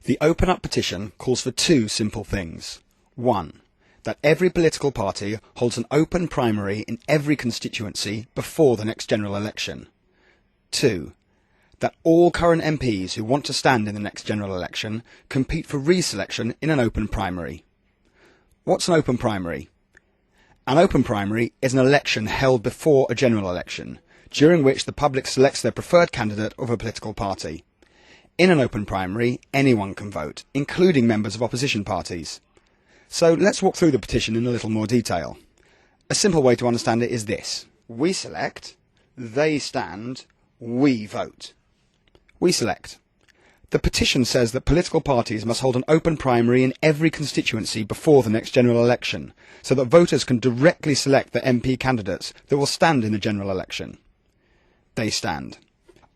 The Open Up petition calls for two simple things. 1. That every political party holds an open primary in every constituency before the next general election. 2. That all current MPs who want to stand in the next general election compete for re-selection in an open primary. What's an open primary? An open primary is an election held before a general election, during which the public selects their preferred candidate of a political party. In an open primary, anyone can vote, including members of opposition parties. So let's walk through the petition in a little more detail. A simple way to understand it is this. We select, they stand, we vote. We select. The petition says that political parties must hold an open primary in every constituency before the next general election, so that voters can directly select the MP candidates that will stand in the general election. They stand.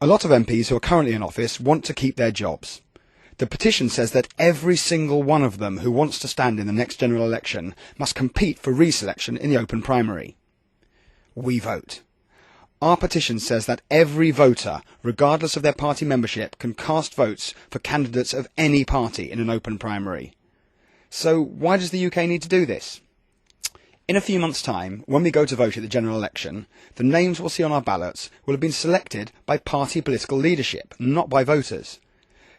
A lot of MPs who are currently in office want to keep their jobs. The petition says that every single one of them who wants to stand in the next general election must compete for re-selection in the open primary. We vote. Our petition says that every voter, regardless of their party membership, can cast votes for candidates of any party in an open primary. So why does the UK need to do this? In a few months' time, when we go to vote at the general election, the names we'll see on our ballots will have been selected by party political leadership, not by voters.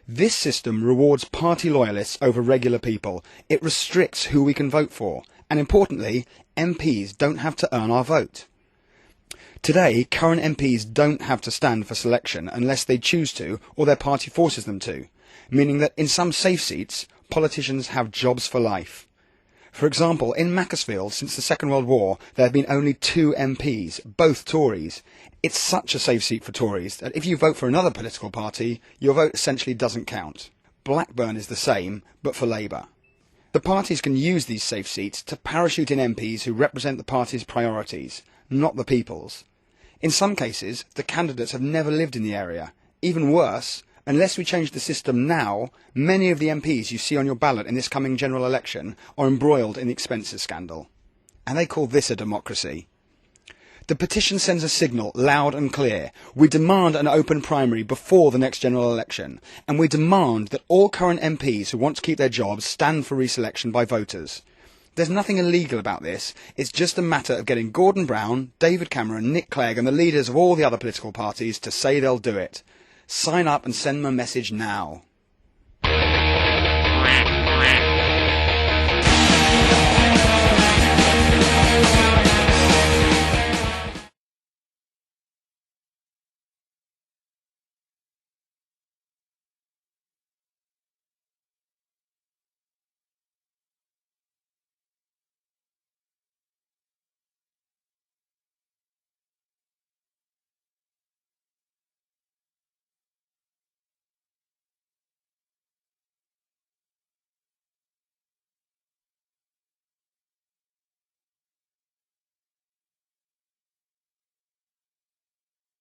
This system rewards party loyalists over regular people. It restricts who we can vote for. And importantly, MPs don't have to earn our vote. Today, current MPs don't have to stand for selection unless they choose to or their party forces them to, meaning that in some safe seats, politicians have jobs for life. For example, in Macclesfield, since the Second World War, there have been only 2 MPs, both Tories. It's such a safe seat for Tories that if you vote for another political party, your vote essentially doesn't count. Blackburn is the same, but for Labour. The parties can use these safe seats to parachute in MPs who represent the party's priorities, not the people's. In some cases, the candidates have never lived in the area. Even worse, unless we change the system now, many of the MPs you see on your ballot in this coming general election are embroiled in the expenses scandal. And they call this a democracy. The petition sends a signal, loud and clear. We demand an open primary before the next general election, and we demand that all current MPs who want to keep their jobs stand for re-selection by voters. There's nothing illegal about this. It's just a matter of getting Gordon Brown, David Cameron, Nick Clegg and the leaders of all the other political parties to say they'll do it. Sign up and send them a message now.